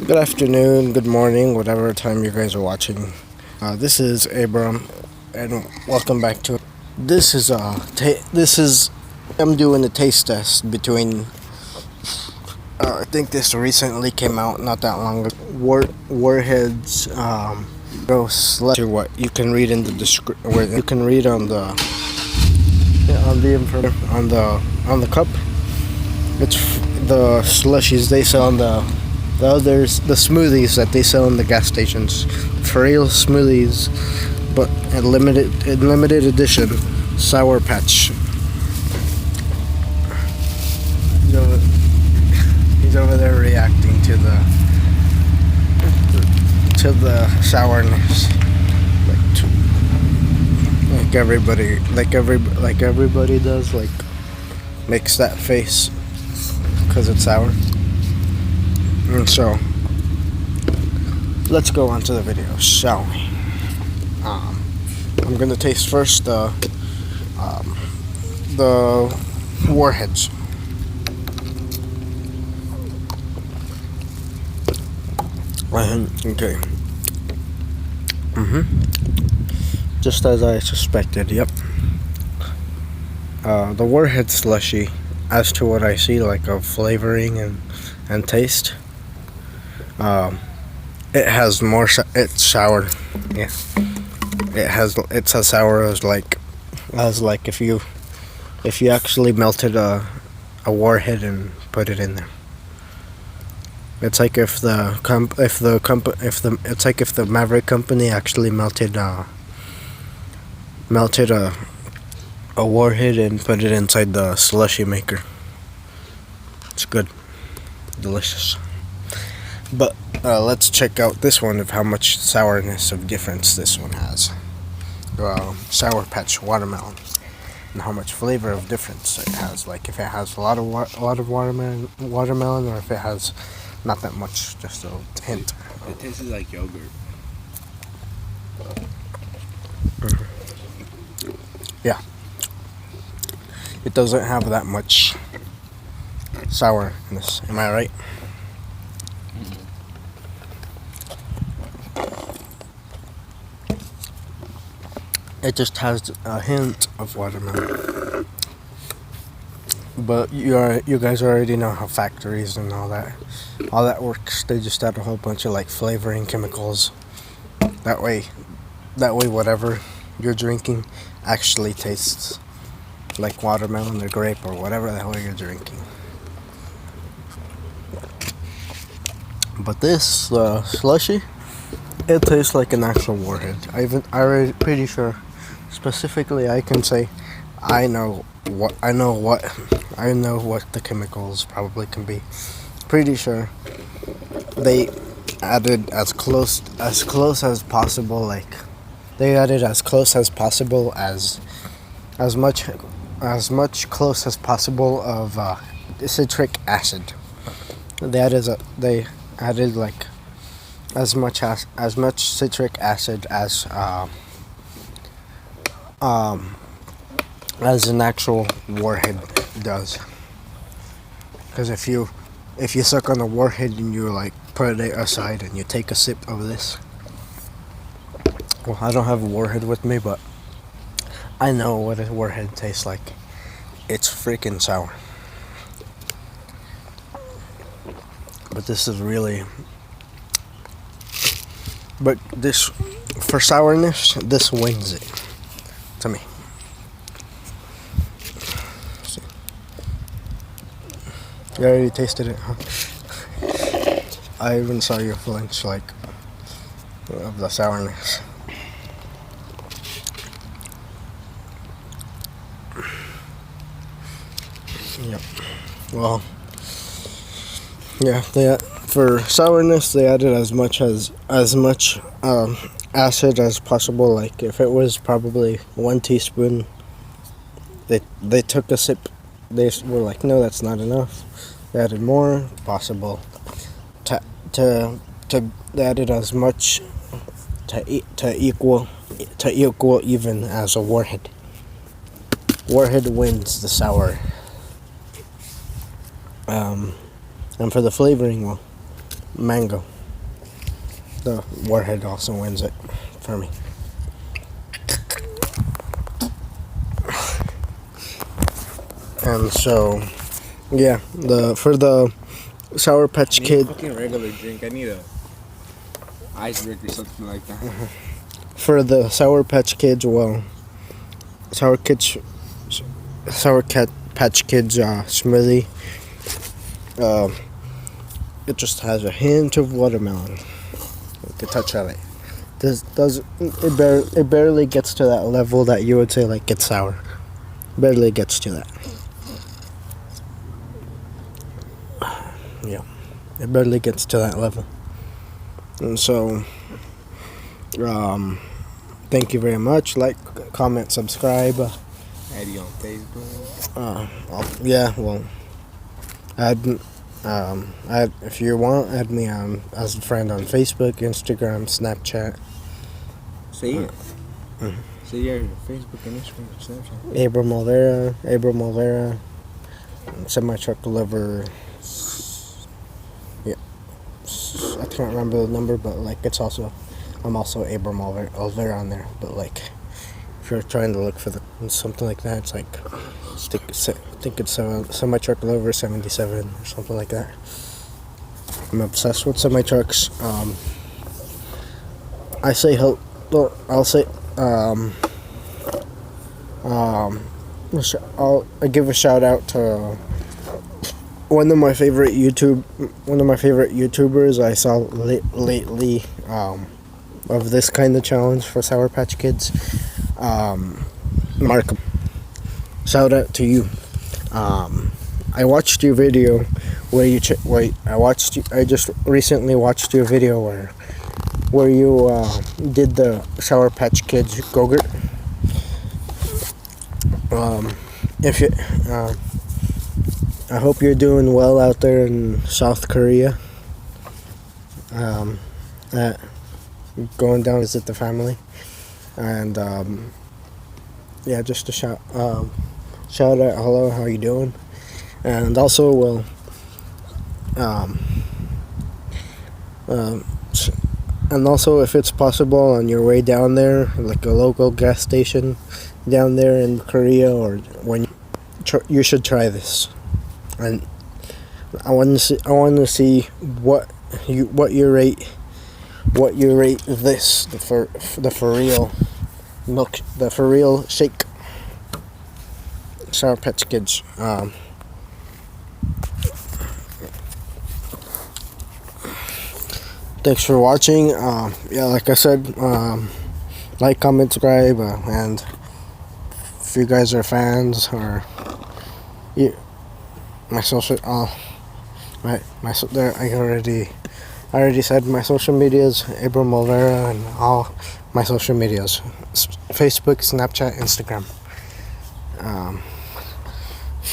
Good afternoon, good morning, whatever time you guys are watching. This is Abram, and welcome back to. This is I'm doing a taste test between. I think this recently came out, not that long ago. Warheads. Go slushie. What you can read in the description, where you can read on the on the cup. It's the slushies they sell on the others, the smoothies that they sell in the gas stations. For real smoothies, but in limited edition, Sour Patch. He's over there reacting to the sourness, like everybody does, like makes that face because it's sour. And so, let's go on to the video, shall we? I'm gonna taste first the warheads. Okay. Just as I suspected. Yep. The warhead slushy, as to what I see, like of flavoring and taste. It has more. It's sour. Yeah. It's as sour as like if you actually melted a warhead and put it in there. It's like if the Maverick company actually melted a warhead and put it inside the slushie maker. It's good, delicious. But let's check out this one of how much sourness of difference this one has. Sour Patch watermelon, and how much flavor of difference it has. Like if it has a lot of watermelon, or if it has not that much, just a hint. It tastes like yogurt. Yeah. It doesn't have that much sourness. Am I right? It just has a hint of watermelon. But you guys already know how factories and all that works. They just add a whole bunch of like flavoring chemicals. That way whatever you're drinking actually tastes like watermelon or grape or whatever the hell you're drinking. But this slushy, it tastes like an actual warhead. I'm pretty sure. Specifically, I can say I know what the chemicals probably can be. Pretty sure they added as close as possible. Like they added as close as possible as much close as possible of citric acid. They added like as much citric acid as an actual warhead does. Because if you suck on a warhead and you like put it aside and you take a sip of this, well, I don't have a warhead with me, but I know what a warhead tastes like. It's freaking sour. But this is really. But this, for sourness, this wins it to me. You already tasted it, huh? I even saw you flinch, like, of the sourness. Yep. Well, yeah. For sourness, they added as much acid as possible. Like if it was probably 1 teaspoon, they took a sip. They were like, no, that's not enough. They added more possible. They added as much to equal even as a warhead. Warhead wins the sour. And for the flavoring, well, mango. the warhead also wins it for me. And so, yeah, for the Sour Patch I need Kid, a fucking regular drink. I need a iceberg or something like that. for the Sour Patch Kids, well, Sour Patch Kids smoothie. It just has a hint of watermelon. You can touch of it. It barely gets to that level that you would say like it's sour. Barely gets to that. Yeah, it barely gets to that level. And so, thank you very much. Like, comment, subscribe. Add you on Facebook. Yeah, well, if you want, add me as a friend on Facebook, Instagram, Snapchat. Say it. Say your Facebook and Instagram, Snapchat. Abram Olvera, semi-truck deliver. Yeah, I can't remember the number, but like I'm also Abram Olvera on there. But like, if you're trying to look for something like that, it's like I think it's semi-truck deliver 77 or something like that. I'm obsessed with semi-trucks. I'll say I'll give a shout out to one of my favorite YouTubers I saw lately of this kind of challenge for Sour Patch Kids. Mark, shout out to you. I watched your video I just recently watched your video where you did the Sour Patch Kids Go-Gurt. I hope you're doing well out there in South Korea. Going down to visit the family, and yeah, just a shout out, hello, how you doing? And also, well, and also, if it's possible, on your way down there, like a local gas station down there in Korea, or when you should try this. And I want to see what you rate this the for real shake Sour Patch Kids. Thanks for watching. Yeah, like I said, like, comment, subscribe, and if you guys are fans, or my social, there I already said my social medias, Abram Olvera, and all my social medias, Facebook, Snapchat, Instagram.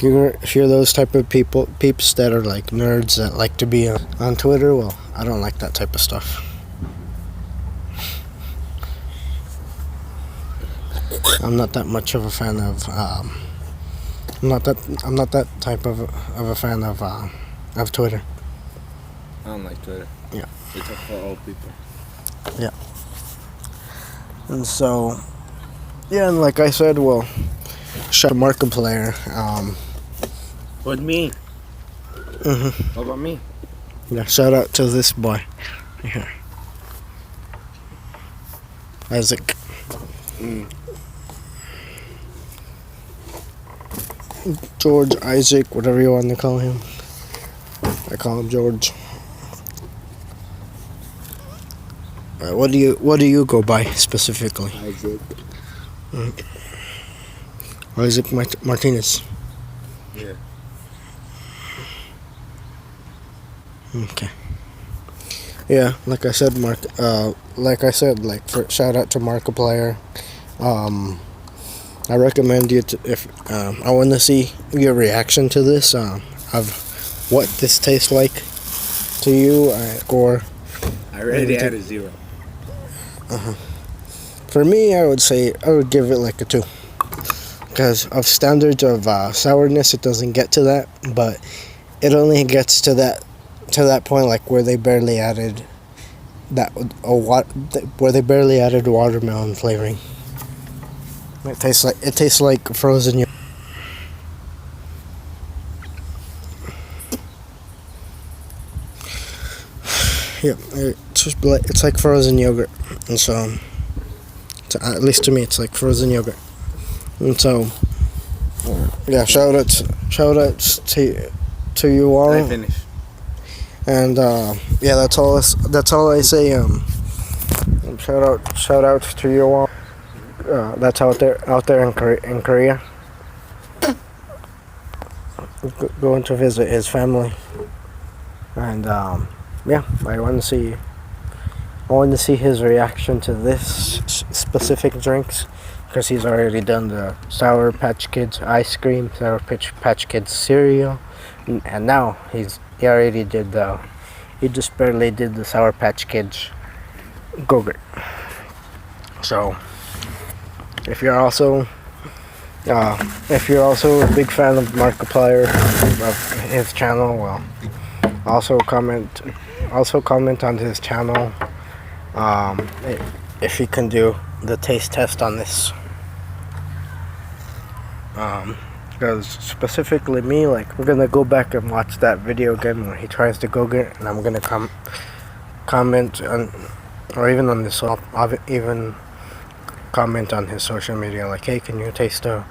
If you're those type of peeps that are like nerds that like to be on Twitter, well, I don't like that type of stuff. I'm not that much of a fan of. I'm not that type of a fan of Twitter. I don't like Twitter. Yeah. It's for old people. Yeah. And so, yeah, and like I said, well, shout out to Markiplier. What me? Mm-hmm. What about me? Yeah, shout out to this boy here, Isaac. George, Isaac, whatever you want to call him. I call him George. What do you go by specifically? Isaac. Isaac Martinez. Yeah. Okay. Yeah, like I said, shout out to Markiplier. I recommend you to, if I want to see your reaction to this, of what this tastes like to you. Or I already had a 0. For me, I would give it like a 2, because of standards of sourness, it doesn't get to that, but it only gets to that point like where they barely added where they barely added watermelon flavoring. It tastes like frozen yogurt. Yeah, it's like frozen yogurt, and so at least to me, it's like frozen yogurt, and so yeah. Shout outs to you all. I finished. And yeah, that's all I say. Shout out to you all. That's out there in Korea. Going to visit his family, and yeah, I want to see his reaction to this specific drinks, because he's already done the Sour Patch Kids ice cream, Sour Patch Kids cereal, and now he just barely did the Sour Patch Kids Go-Gurt. So if you're also a big fan of Markiplier, of his channel, well, also comment on his channel if he can do the taste test on this. Because specifically me, like, I'm gonna go back and watch that video again where he tries to Go-Gurt, and I'm gonna comment on, or even on this, I'll even comment on his social media, like, hey, can you taste a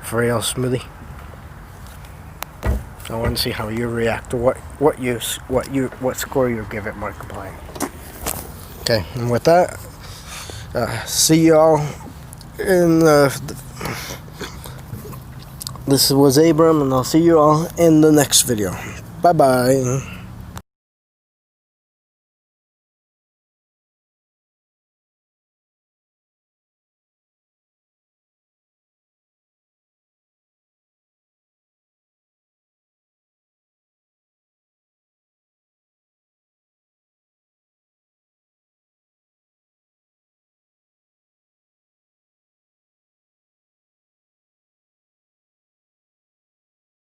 Freo smoothie? I want to see how you react to what score you give it, Markiplier. Okay, and with that, see y'all in this was Abram, and I'll see you all in the next video. Bye bye.